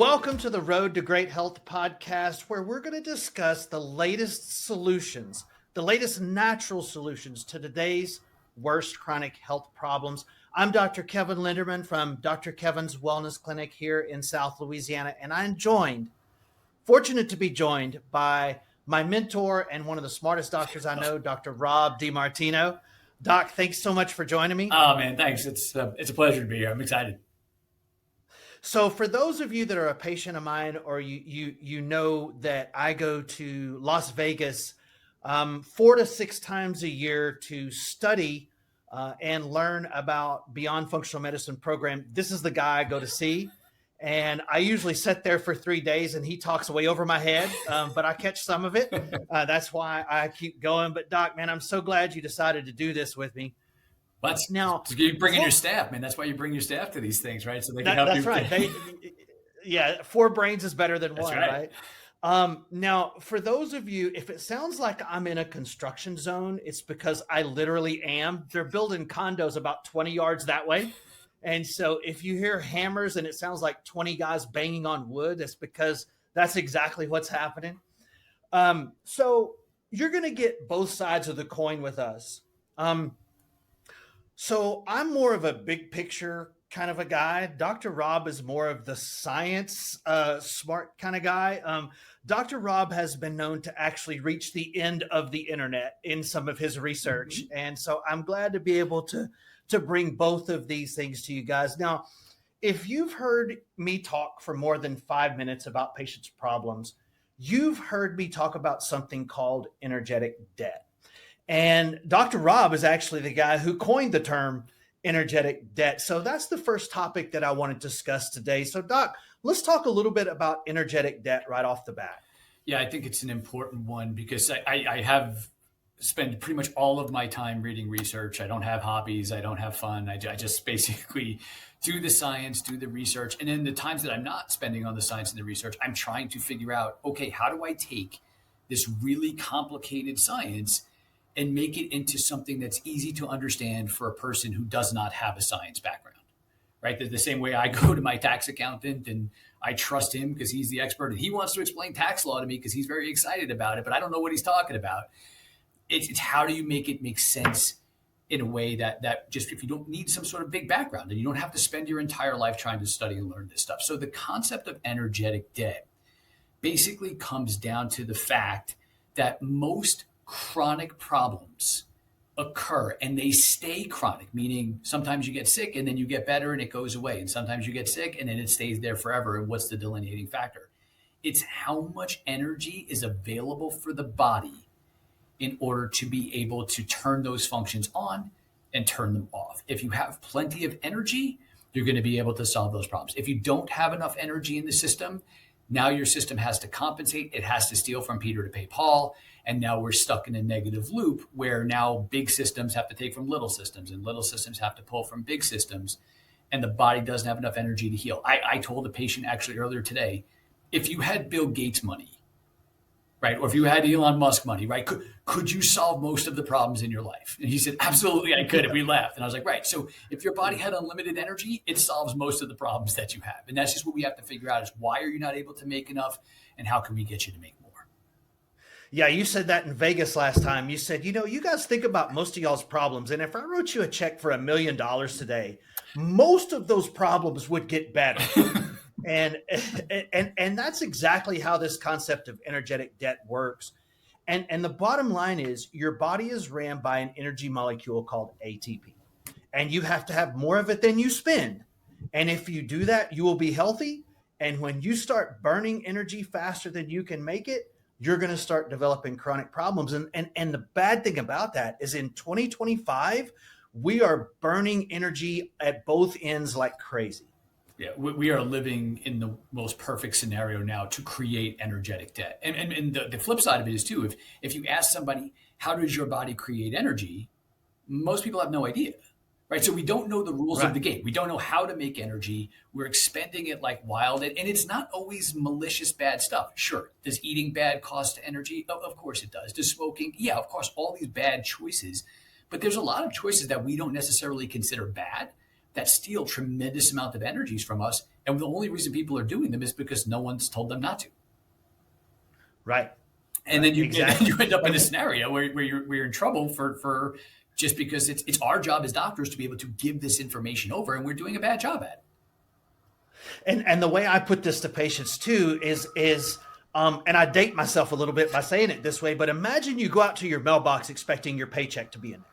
Welcome to the Road to Great Health podcast, where we're going to discuss the latest solutions, the latest natural solutions to today's worst chronic health problems. I'm Dr. Kevin Lenderman from Dr. Kevin's Wellness Clinic here in South Louisiana, and I'm fortunate to be joined by my mentor and one of the smartest doctors I know, Dr. Rob DeMartino. Doc, thanks so much for joining me. Oh man, thanks. It's a pleasure to be here. I'm excited. So for those of you that are a patient of mine, or you know that I go to Las Vegas 4 to 6 times a year to study and learn about Beyond Functional Medicine program, this is the guy I go to see. And I usually sit there for 3 days and he talks way over my head, but I catch some of it. That's why I keep going. But Doc, man, I'm so glad you decided to do this with me. Now you bring in your staff, man. That's why you bring your staff to these things, right? So they can help you. That's right. 4 brains is better than one, right? Now, for those of you, if it sounds like I'm in a construction zone, it's because I literally am. They're building condos about 20 yards that way. And so if you hear hammers and it sounds like 20 guys banging on wood, it's because that's exactly what's happening. So you're going to get both sides of the coin with us. So I'm more of a big picture kind of a guy. Dr. Rob is more of the science smart kind of guy. Dr. Rob has been known to actually reach the end of the internet in some of his research. Mm-hmm. And so I'm glad to be able to bring both of these things to you guys. Now, if you've heard me talk for more than 5 minutes about patients' problems, you've heard me talk about something called energetic debt. And Dr. Rob is actually the guy who coined the term energetic debt. So that's the first topic that I want to discuss today. So Doc, let's talk a little bit about energetic debt right off the bat. Yeah, I think it's an important one because I have spent pretty much all of my time reading research. I don't have hobbies. I don't have fun. I just basically do the science, do the research. And in the times that I'm not spending on the science and the research, I'm trying to figure out, okay, how do I take this really complicated science and make it into something that's easy to understand for a person who does not have a science background, right? The same way I go to my tax accountant and I trust him because he's the expert and he wants to explain tax law to me because he's very excited about it, but I don't know what he's talking about. It's how do you make it make sense in a way that just if you don't need some sort of big background and you don't have to spend your entire life trying to study and learn this stuff. So the concept of energetic debt basically comes down to the fact that most chronic problems occur and they stay chronic, meaning sometimes you get sick and then you get better and it goes away. And sometimes you get sick and then it stays there forever. And what's the delineating factor? It's how much energy is available for the body in order to be able to turn those functions on and turn them off. If you have plenty of energy, you're going to be able to solve those problems. If you don't have enough energy in the system, now your system has to compensate. It has to steal from Peter to pay Paul. And now we're stuck in a negative loop where now big systems have to take from little systems and little systems have to pull from big systems. And the body doesn't have enough energy to heal. I told a patient actually earlier today, if you had Bill Gates money, right? Or if you had Elon Musk money, right? Could you solve most of the problems in your life? And he said, absolutely, I could. And we laughed. And I was like, right. So if your body had unlimited energy, it solves most of the problems that you have. And that's just what we have to figure out is why are you not able to make enough and how can we get you to make more? Yeah, you said that in Vegas last time. You said, you guys think about most of y'all's problems. And if I wrote you a check for $1 million today, most of those problems would get better. And that's exactly how this concept of energetic debt works. And the bottom line is your body is ran by an energy molecule called ATP. And you have to have more of it than you spend. And if you do that, you will be healthy. And when you start burning energy faster than you can make it, you're going to start developing chronic problems. And the bad thing about that is in 2025, we are burning energy at both ends like crazy. Yeah, we are living in the most perfect scenario now to create energetic debt. And the flip side of it is too, if you ask somebody, how does your body create energy? Most people have no idea, right? So we don't know the rules of the game. We don't know how to make energy. We're expending it like wild. And it's not always malicious bad stuff. Sure. Does eating bad cost energy? Of course it does. Does smoking? Yeah, of course, all these bad choices. But there's a lot of choices that we don't necessarily consider bad, that steal tremendous amount of energies from us. And the only reason people are doing them is because no one's told them not to. Right. And then you end up in a And scenario where you're in trouble for just because it's our job as doctors to be able to give this information over, and we're doing a bad job at it. And the way I put this to patients too is and I date myself a little bit by saying it this way, but imagine you go out to your mailbox expecting your paycheck to be in there.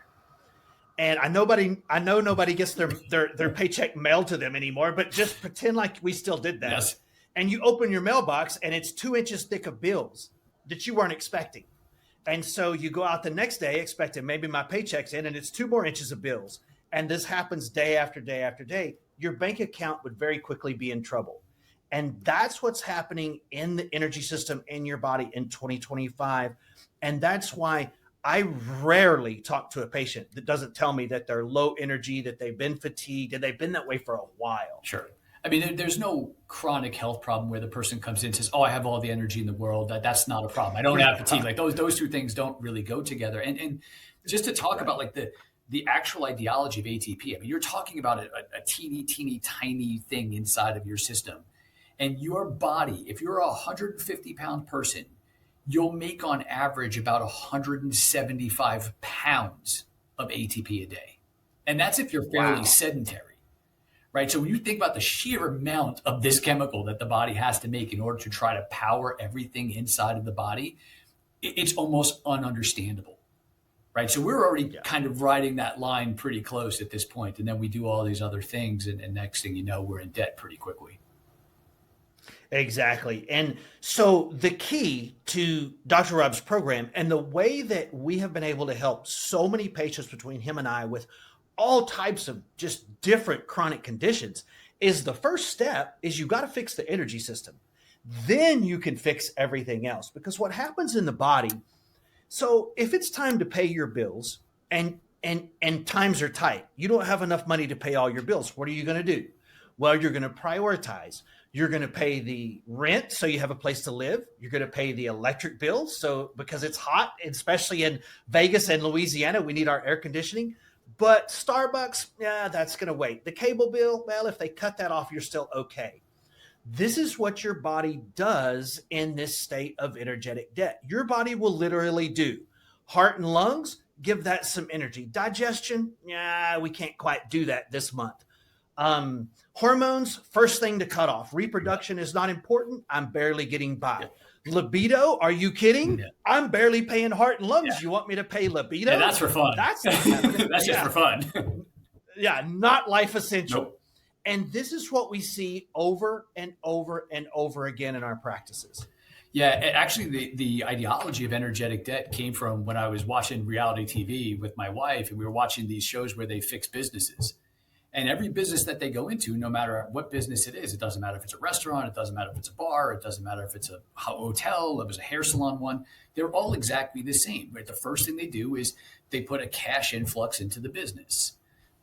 And I know nobody gets their paycheck mailed to them anymore, but just pretend like we still did that. Yes. And you open your mailbox and it's 2 inches thick of bills that you weren't expecting. And so you go out the next day expecting maybe my paycheck's in, and it's 2 more inches of bills. And this happens day after day after day. Your bank account would very quickly be in trouble. And that's what's happening in the energy system in your body in 2025. And that's why I rarely talk to a patient that doesn't tell me that they're low energy, that they've been fatigued, and they've been that way for a while. Sure. I mean, there's no chronic health problem where the person comes in and says, "Oh, I have all the energy in the world." That's not a problem. I don't have fatigue. Like those two things don't really go together. And just to talk about like the actual ideology of ATP. I mean, you're talking about a teeny tiny thing inside of your system, and your body. If you're a 150-pound person, you'll make on average about 175 pounds of ATP a day, and that's if you're fairly sedentary. Right. So when you think about the sheer amount of this chemical that the body has to make in order to try to power everything inside of the body, it's almost ununderstandable. Right. So we're already kind of riding that line pretty close at this point. And then we do all these other things. And next thing you know, we're in debt pretty quickly. Exactly. And so the key to Dr. Rob's program and the way that we have been able to help so many patients between him and I with all types of just different chronic conditions is the first step is you got to fix the energy system. Then you can fix everything else, because what happens in the body. So if it's time to pay your bills and times are tight, you don't have enough money to pay all your bills. What are you going to do? Well, you're going to prioritize. You're going to pay the rent so you have a place to live. You're going to pay the electric bill. So because it's hot, especially in Vegas and Louisiana, we need our air conditioning. But Starbucks, that's going to wait. The cable bill, well, if they cut that off, you're still okay. This is what your body does in this state of energetic debt. Your body will literally do heart and lungs, give that some energy. Digestion, we can't quite do that this month. Hormones, first thing to cut off. Reproduction is not important. I'm barely getting by. Libido, are you kidding? I'm barely paying heart and lungs. You want me to pay libido? Yeah, that's for fun. That's just for fun. Not life essential. Nope. And this is what we see over and over and over again in our practices. Yeah, actually, the ideology of energetic debt came from when I was watching reality TV with my wife, and we were watching these shows where they fix businesses. And every business that they go into, no matter what business it is, it doesn't matter if it's a restaurant, it doesn't matter if it's a bar, it doesn't matter if it's a hotel, if it's a hair salon one, they're all exactly the same. Right? The first thing they do is they put a cash influx into the business.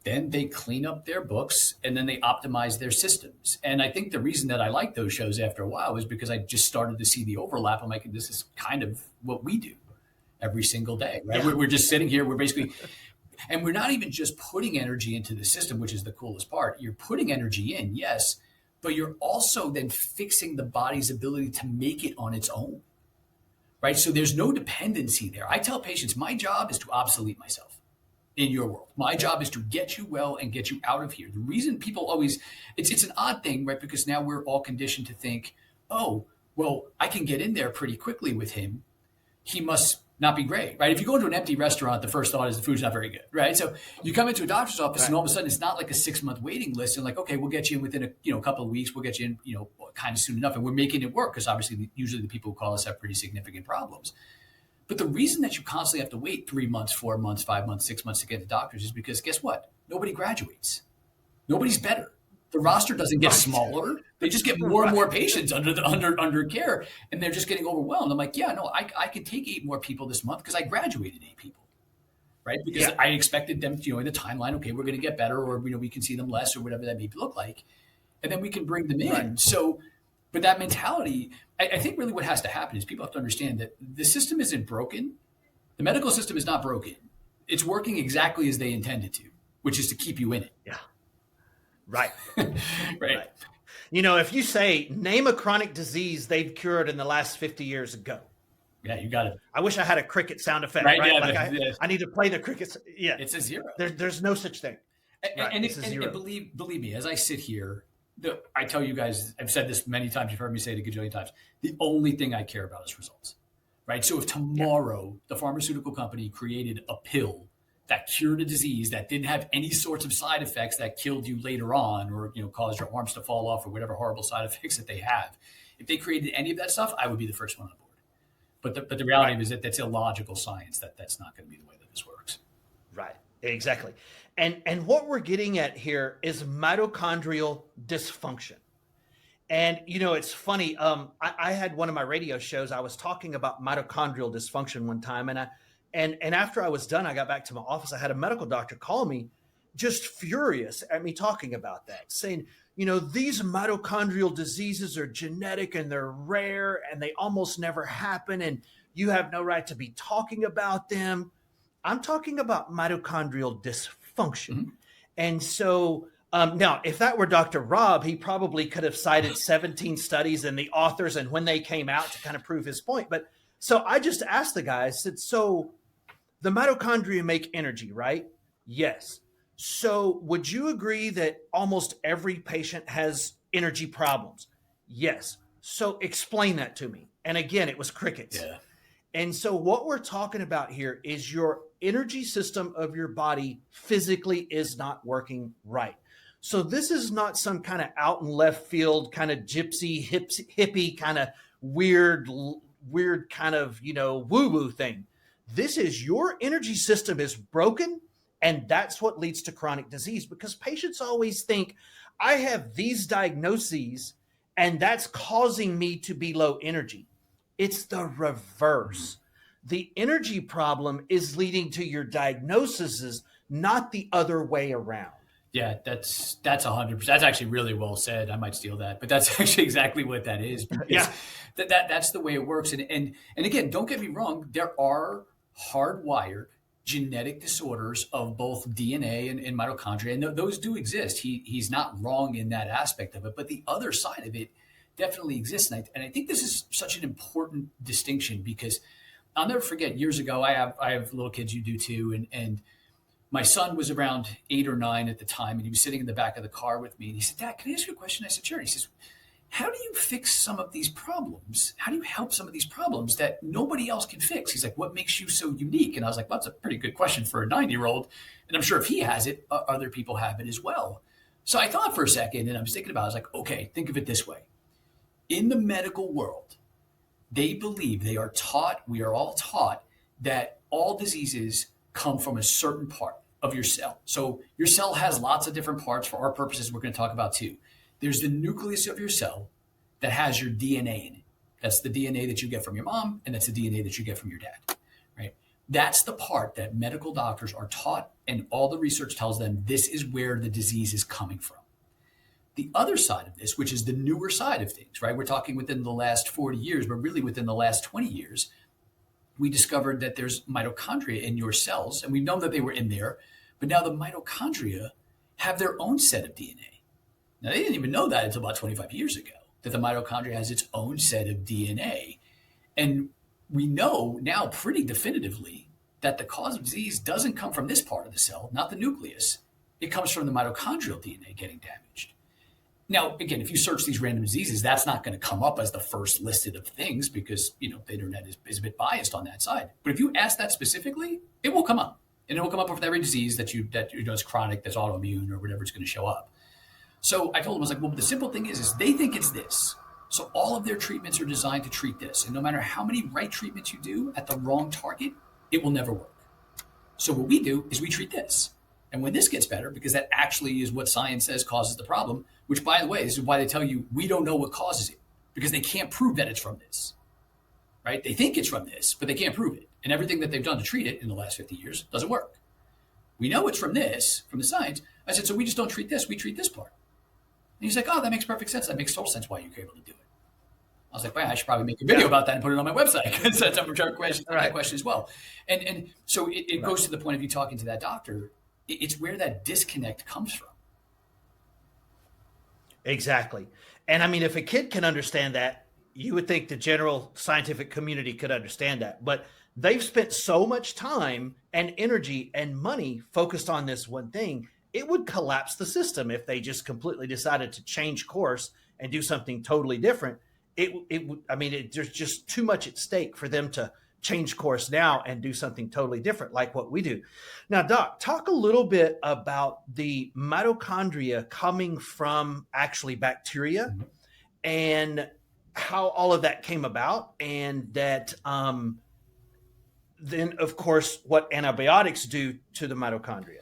Then they clean up their books, and then they optimize their systems. And I think the reason that I like those shows after a while is because I just started to see the overlap. I'm like, this is kind of what we do every single day, right? Yeah. We're just sitting here. We're basically... And we're not even just putting energy into the system, which is the coolest part. You're putting energy in, yes, but you're also then fixing the body's ability to make it on its own, right? So there's no dependency there. I tell patients, my job is to obsolete myself in your world. My job is to get you well and get you out of here. The reason people always, it's an odd thing, right? Because now we're all conditioned to think, oh, well, I can get in there pretty quickly with him. He must not be great, right? If you go into an empty restaurant, the first thought is the food's not very good, right? So you come into a doctor's office and all of a sudden it's not like a 6-month waiting list and like, okay, we'll get you in within a couple of weeks. We'll get you in, kind of soon enough. And we're making it work because obviously usually the people who call us have pretty significant problems. But the reason that you constantly have to wait 3 months, 4 months, 5 months, 6 months to get to doctors is because guess what? Nobody graduates. Nobody's better. The roster doesn't get smaller. They just get more and more patients under care, and they're just getting overwhelmed. I'm like, I can take 8 more people this month because I graduated 8 people, right? Because I expected them, in the timeline, okay, we're going to get better, or we can see them less, or whatever that may look like, and then we can bring them in. Right. So, but that mentality, I think really what has to happen is people have to understand that the system isn't broken. The medical system is not broken. It's working exactly as they intended to, which is to keep you in it. Yeah. Right. Right. You know, if you say, name a chronic disease they've cured in the last 50 years ago. Yeah, you got it. I wish I had a cricket sound effect, Right, right? yeah, Like yeah. I need to play the crickets. Yeah. It's a zero. There's no such thing. Right. And It's a zero. believe me, as I sit here, I tell you guys, I've said this many times, you've heard me say it a gajillion times, the only thing I care about is results, right? So if tomorrow the pharmaceutical company created a pill that cured a disease that didn't have any sorts of side effects that killed you later on, or caused your arms to fall off, or whatever horrible side effects that they have, if they created any of that stuff, I would be the first one on board. But the reality is that that's illogical science. That's not going to be the way that this works. Right. Exactly. And what we're getting at here is mitochondrial dysfunction. And it's funny. I had one of my radio shows. I was talking about mitochondrial dysfunction one time, and after I was done, I got back to my office. I had a medical doctor call me, just furious at me talking about that, saying, these mitochondrial diseases are genetic and they're rare and they almost never happen, and you have no right to be talking about them. I'm talking about mitochondrial dysfunction. Mm-hmm. And so now, if that were Dr. Rob, he probably could have cited 17 studies and the authors and when they came out to kind of prove his point. But so I just asked the guy, I said, so the mitochondria make energy, right? Yes. So would you agree that almost every patient has energy problems? Yes. So explain that to me. And again, it was crickets. Yeah. And so what we're talking about here is your energy system of your body physically is not working right. So this is not some kind of out in left field kind of gypsy hippie kind of weird kind of, woo-woo thing. This is your energy system is broken, and that's what leads to chronic disease, because patients always think, I have these diagnoses and that's causing me to be low energy. It's the reverse. The energy problem is leading to your diagnoses, not the other way around. Yeah, that's 100%. That's actually really well said. I might steal that, but that's actually exactly what that is. Yeah, that's the way it works. And again, don't get me wrong. There are hardwired genetic disorders of both DNA and mitochondria, and those do exist. He's not wrong in that aspect of it, but the other side of it definitely exists. And I think this is such an important distinction, because I'll never forget years ago, I have little kids, you do too. And my son was around 8 or 9 at the time, and he was sitting in the back of the car with me. And he said, Dad, can I ask you a question? I said, sure. He says, how do you fix some of these problems? How do you help some of these problems that nobody else can fix? He's like, what makes you so unique? And I was like, well, that's a pretty good question for a 9-year-old. And I'm sure if he has it, other people have it as well. So I thought for a second, and I was thinking about it. I was like, okay, think of it this way. In the medical world, they believe, they are taught, we are all taught, that all diseases come from a certain part of your cell. So your cell has lots of different parts. For our purposes, we're going to talk about 2. There's the nucleus of your cell that has your DNA in it. That's the DNA that you get from your mom, and that's the DNA that you get from your dad, right? That's the part that medical doctors are taught, and all the research tells them this is where the disease is coming from. The other side of this, which is the newer side of things, right? We're talking within the last 40 years, but really within the last 20 years, we discovered that there's mitochondria in your cells, and we've known that they were in there, but now the mitochondria have their own set of DNA. Now, they didn't even know that until about 25 years ago, that the mitochondria has its own set of DNA. And we know now pretty definitively that the cause of disease doesn't come from this part of the cell, not the nucleus. It comes from the mitochondrial DNA getting damaged. Now, again, if you search these random diseases, that's not going to come up as the first listed of things, because, the internet is a bit biased on that side. But if you ask that specifically, it will come up. And it will come up with every disease that is chronic, that's autoimmune, or whatever is going to show up. So I told him, I was like, well, the simple thing is they think it's this. So all of their treatments are designed to treat this. And no matter how many right treatments you do at the wrong target, it will never work. So what we do is we treat this. And when this gets better, because that actually is what science says causes the problem, which, by the way, this is why they tell you we don't know what causes it, because they can't prove that it's from this, right? They think it's from this, but they can't prove it. And everything that they've done to treat it in the last 50 years doesn't work. We know it's from this, from the science. I said, so we just don't treat this, we treat this part. And he's like, oh, that makes perfect sense. That makes total sense why you're able to do it. I was like, well, I should probably make a video about that and put it on my website, because that's a question as well. And so it goes to the point of you talking to that doctor. It's where that disconnect comes from. Exactly. And I mean, if a kid can understand that, you would think the general scientific community could understand that. But they've spent so much time and energy and money focused on this one thing, it would collapse the system if they just completely decided to change course and do something totally different. It would, I mean, there's just too much at stake for them to change course now and do something totally different like what we do. Now, Doc, talk a little bit about the mitochondria coming from actually bacteria and how all of that came about, and that then, of course, what antibiotics do to the mitochondria.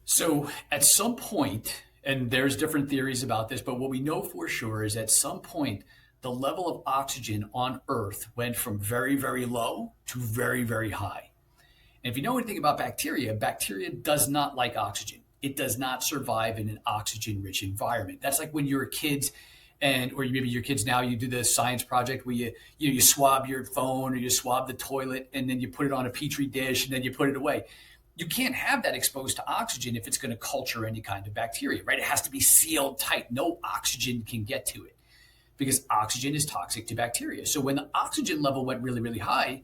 So at some point, and there's different theories about this, but what we know for sure is at some point, the level of oxygen on Earth went from very, very low to very, very high. And if you know anything about bacteria, bacteria does not like oxygen. It does not survive in an oxygen-rich environment. That's like when you were kids, and or maybe your kids now, you do the science project where you swab your phone or you swab the toilet and then you put it on a petri dish and then you put it away. You can't have that exposed to oxygen if it's going to culture any kind of bacteria, right? It has to be sealed tight. No oxygen can get to it because oxygen is toxic to bacteria. So when the oxygen level went really, really high,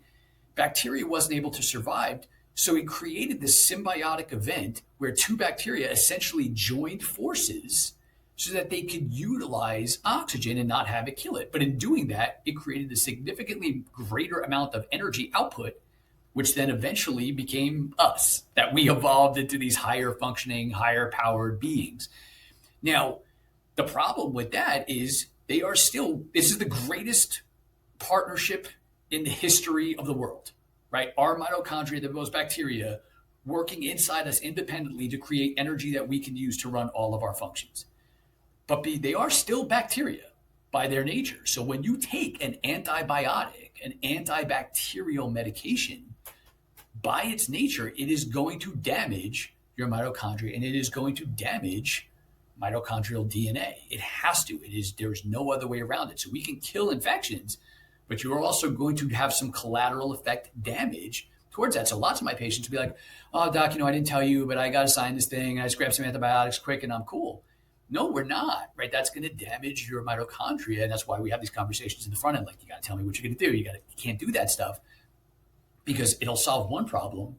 bacteria wasn't able to survive. So it created this symbiotic event where two bacteria essentially joined forces so that they could utilize oxygen and not have it kill it. But in doing that, it created a significantly greater amount of energy output, which then eventually became us, that we evolved into these higher functioning, higher powered beings. Now, the problem with that is this is the greatest partnership in the history of the world, right? Our mitochondria, those bacteria, working inside us independently to create energy that we can use to run all of our functions. But they are still bacteria by their nature. So when you take an antibiotic, an antibacterial medication, by its nature, it is going to damage your mitochondria and it is going to damage mitochondrial DNA. It has to. There's no other way around it. So we can kill infections, but you're also going to have some collateral effect damage towards that. So lots of my patients will be like, oh, doc, I didn't tell you, but I got to sign this thing. I just grabbed some antibiotics quick and I'm cool. No, we're not, right? That's going to damage your mitochondria. And that's why we have these conversations in the front end. Like, you got to tell me what you're going to do. You can't do that stuff because it'll solve one problem.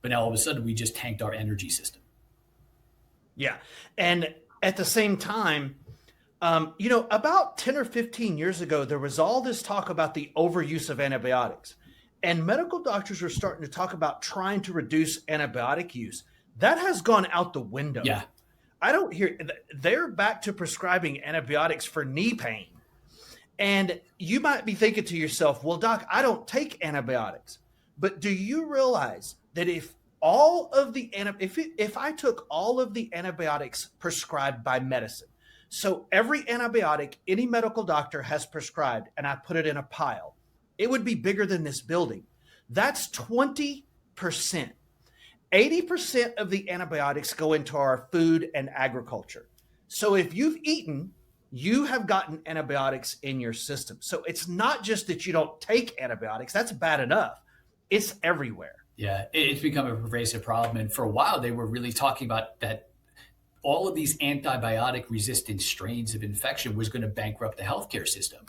But now all of a sudden we just tanked our energy system. Yeah. And at the same time, about 10 or 15 years ago, there was all this talk about the overuse of antibiotics. And medical doctors are starting to talk about trying to reduce antibiotic use. That has gone out the window. Yeah. I don't hear, they're back to prescribing antibiotics for knee pain. And you might be thinking to yourself, well, doc, I don't take antibiotics. But do you realize that if I took all of the antibiotics prescribed by medicine, so every antibiotic any medical doctor has prescribed, and I put it in a pile, it would be bigger than this building. That's 20%. 80% of the antibiotics go into our food and agriculture. So if you've eaten, you have gotten antibiotics in your system. So it's not just that you don't take antibiotics. That's bad enough. It's everywhere. Yeah, it's become a pervasive problem. And for a while, they were really talking about that all of these antibiotic resistant strains of infection was going to bankrupt the healthcare system.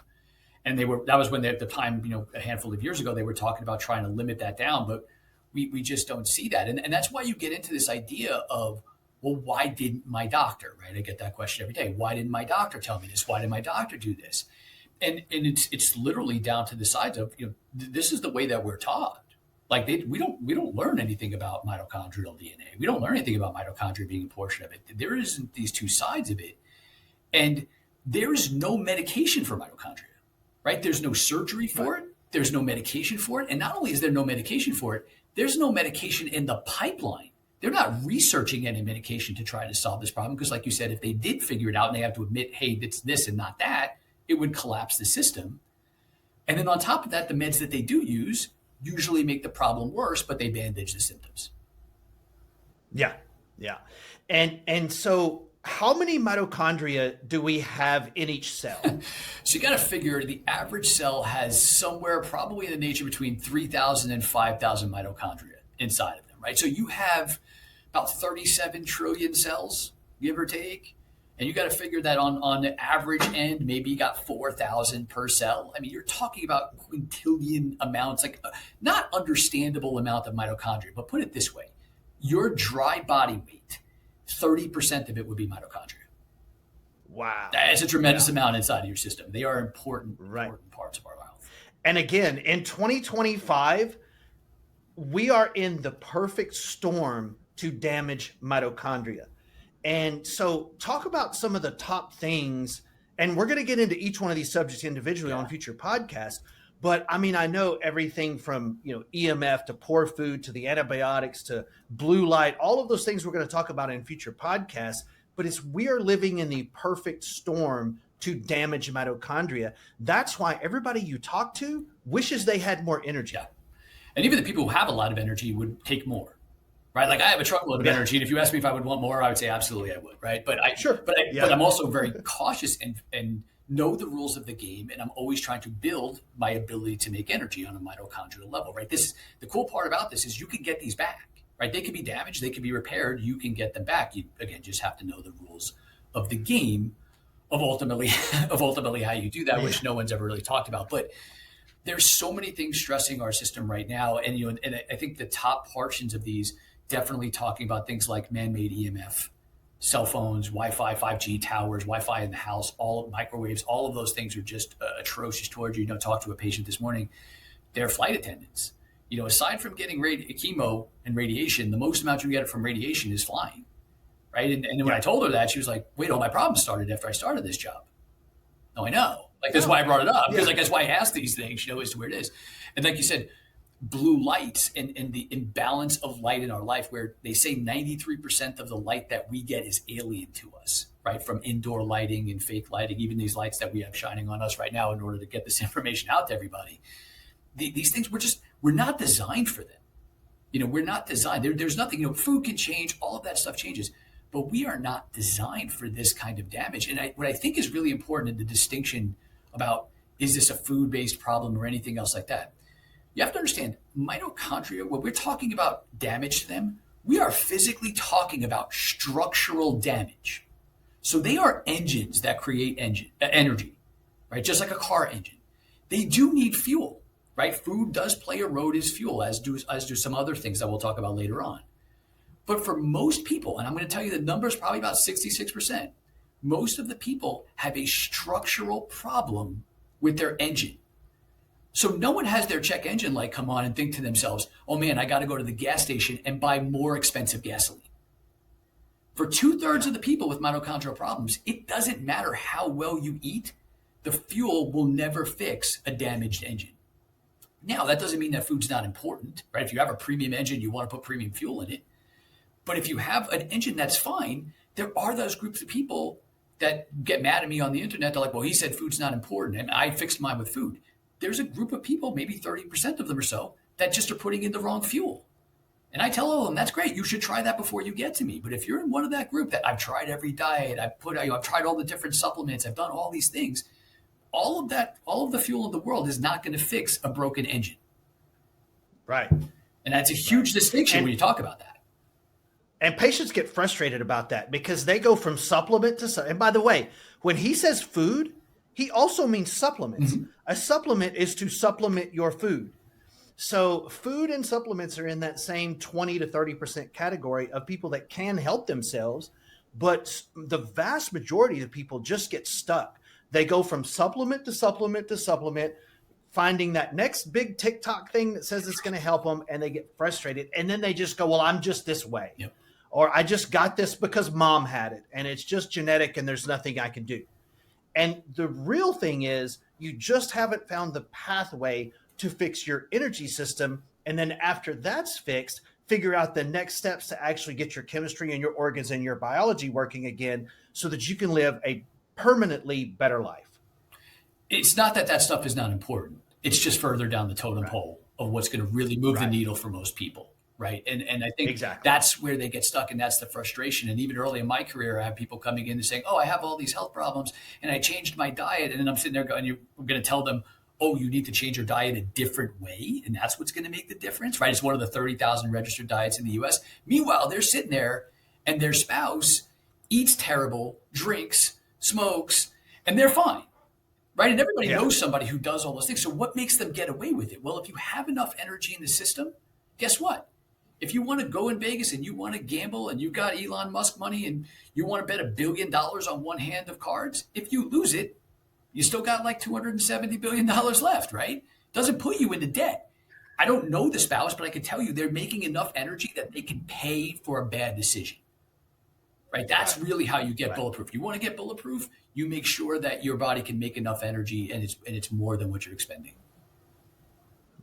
And that was when they, at the time, a handful of years ago, they were talking about trying to limit that down. But we just don't see that. And that's why you get into this idea of, well, why didn't my doctor, right? I get that question every day. Why didn't my doctor tell me this? Why did my doctor do this? And it's literally down to the sides of, this is the way that we're taught. Like we don't learn anything about mitochondrial DNA. We don't learn anything about mitochondria being a portion of it. There isn't these two sides of it. And there is no medication for mitochondria, right? There's no surgery for it. There's no medication for it. And not only is there no medication for it, there's no medication in the pipeline. They're not researching any medication to try to solve this problem because, like you said, if they did figure it out and they have to admit, hey, it's this and not that, it would collapse the system. And then on top of that, the meds that they do use usually make the problem worse, but they bandage the symptoms. Yeah. And so how many mitochondria do we have in each cell? So you got to figure the average cell has somewhere probably in the nature between 3,000 and 5,000 mitochondria inside of them, right? So you have about 37 trillion cells, give or take. And you got to figure that on the average end, maybe you got 4,000 per cell. I mean, you're talking about quintillion amounts, like not understandable amount of mitochondria, but put it this way, your dry body weight, 30% of it would be mitochondria. Wow. That's a tremendous amount inside of your system. They are important parts of our health. And again, in 2025, we are in the perfect storm to damage mitochondria. And so talk about some of the top things, and we're going to get into each one of these subjects individually on future podcasts. But I mean, I know everything from, EMF to poor food to the antibiotics to blue light, all of those things we're going to talk about in future podcasts. But we are living in the perfect storm to damage mitochondria. That's why everybody you talk to wishes they had more energy. Yeah. And even the people who have a lot of energy would take more. Right, like I have a truckload of energy, and if you ask me if I would want more, I would say absolutely I would. Right, but I'm also very cautious and know the rules of the game, and I'm always trying to build my ability to make energy on a mitochondrial level. Right, the cool part about this is you can get these back. Right, they can be damaged, they can be repaired, you can get them back. You again just have to know the rules of the game of ultimately how you do that, which no one's ever really talked about, but. There's so many things stressing our system right now, and I think the top portions of these. Definitely talking about things like man-made EMF, cell phones, Wi-Fi, 5G towers, Wi-Fi in the house, all microwaves, all of those things are just atrocious towards you. Talk to a patient this morning, they're flight attendants. Aside from getting chemo and radiation, the most amount you get from radiation is flying, right? And when I told her that, she was like, wait, all my problems started after I started this job. No, I know. That's why I brought it up, because that's why I asked these things, as to where it is. And like you said, blue light and the imbalance of light in our life, where they say 93% of the light that we get is alien to us, right? From indoor lighting and fake lighting, even these lights that we have shining on us right now in order to get this information out to everybody. These things, we're not designed for them. We're not designed. There's nothing, food can change, all of that stuff changes, but we are not designed for this kind of damage. And what I think is really important in the distinction about, is this a food-based problem or anything else like that? You have to understand, mitochondria, when we're talking about damage to them, we are physically talking about structural damage. So they are engines that create energy, right? Just like a car engine. They do need fuel, right? Food does play a role as fuel, as do some other things that we'll talk about later on. But for most people, and I'm going to tell you the number is probably about 66%, most of the people have a structural problem with their engine. So no one has their check engine light come on and think to themselves, oh man, I got to go to the gas station and buy more expensive gasoline. For 2/3 of the people with mitochondrial problems, it doesn't matter how well you eat, the fuel will never fix a damaged engine. Now, that doesn't mean that food's not important, right? If you have a premium engine, you want to put premium fuel in it. But if you have an engine that's fine, there are those groups of people that get mad at me on the internet. They're like, well, he said food's not important, and I fixed mine with food. There's a group of people, maybe 30% of them or so, that just are putting in the wrong fuel. And I tell all of them, that's great. You should try that before you get to me. But if you're in one of that group that I've tried every diet, I've tried all the different supplements, I've done all these things, all of the fuel in the world is not going to fix a broken engine. Right. And that's a huge distinction when you talk about that. And patients get frustrated about that because they go from supplement to, and by the way, when he says food, he also means supplements. Mm-hmm. A supplement is to supplement your food. So food and supplements are in that same 20 to 30% category of people that can help themselves. But the vast majority of people just get stuck. They go from supplement to supplement to supplement, finding that next big TikTok thing that says it's going to help them, and they get frustrated. And then they just go, well, I'm just this way. Yep. Or I just got this because mom had it, and it's just genetic and there's nothing I can do. And the real thing is you just haven't found the pathway to fix your energy system. And then after that's fixed, figure out the next steps to actually get your chemistry and your organs and your biology working again so that you can live a permanently better life. It's not that stuff is not important. It's just further down the totem pole of what's going to really move the needle for most people. Right. And I think that's where they get stuck, and that's the frustration. And even early in my career, I have people coming in and saying, oh, I have all these health problems and I changed my diet. And then I'm sitting there going, you're going to tell them, oh, you need to change your diet a different way. And that's what's going to make the difference. Right. It's one of the 30,000 registered diets in the US. Meanwhile, they're sitting there and their spouse eats terrible, drinks, smokes, and they're fine. Right. And everybody knows somebody who does all those things. So what makes them get away with it? Well, if you have enough energy in the system, guess what? If you want to go in Vegas and you want to gamble and you got Elon Musk money and you want to bet $1 billion on one hand of cards, if you lose it, you still got like $270 billion left, right? Doesn't put you into debt. I don't know the spouse, but I can tell you they're making enough energy that they can pay for a bad decision. Right? That's really how you get bulletproof. You want to get bulletproof, you make sure that your body can make enough energy and it's more than what you're expending.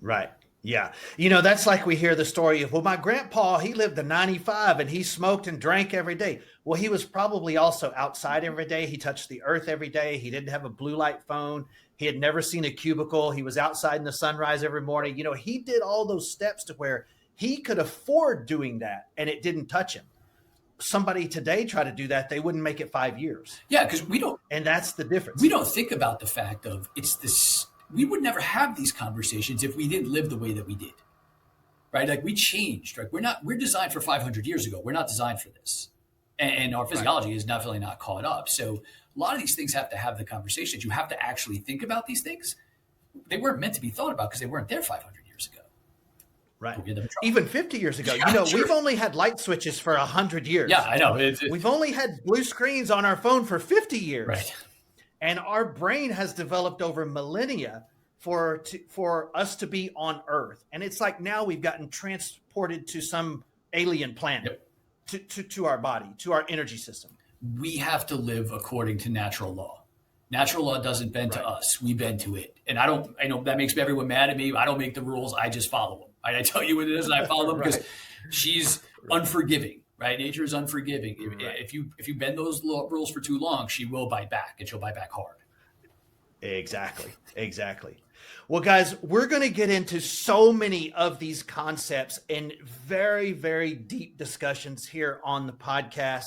Right. Yeah. You know, that's like we hear the story of, well, my grandpa, he lived to 95 and he smoked and drank every day. Well, he was probably also outside every day. He touched the earth every day. He didn't have a blue light phone. He had never seen a cubicle. He was outside in the sunrise every morning. You know, he did all those steps to where he could afford doing that and it didn't touch him. Somebody today try to do that, they wouldn't make it 5 years. Yeah, because we don't. And that's the difference. We don't think about the fact of it's this. We would never have these conversations if we didn't live the way that we did. Right? Like we changed. Right? We're designed for 500 years ago. We're not designed for this. And our physiology is definitely not caught up. So a lot of these things have to have the conversations. You have to actually think about these things. They weren't meant to be thought about because they weren't there 500 years ago. Right. Even 50 years ago, you know, we've only had light switches for 100 years. Yeah, I know. We've only had blue screens on our phone for 50 years. Right. And our brain has developed over millennia for us to be on Earth. And it's like now we've gotten transported to some alien planet to our body, to our energy system. We have to live according to natural law. Natural law doesn't bend to us. We bend to it. And I know that makes everyone mad at me. I don't make the rules. I just follow them. I tell you what it is and I follow them because she's unforgiving, right? Nature is unforgiving. If you bend those rules for too long, she will bite back and she'll bite back hard. Exactly. Well, guys, we're going to get into so many of these concepts in very, very deep discussions here on the podcast.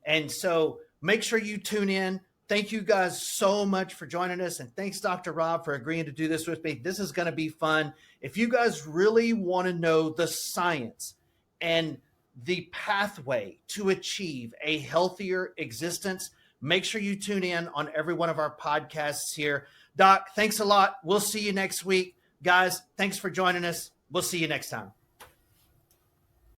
And so make sure you tune in. Thank you guys so much for joining us. And thanks, Dr. Rob, for agreeing to do this with me. This is going to be fun. If you guys really want to know the science and the pathway to achieve a healthier existence, make sure you tune in on every one of our podcasts here. Doc, thanks a lot. We'll see you next week. Guys, thanks for joining us. We'll see you next time.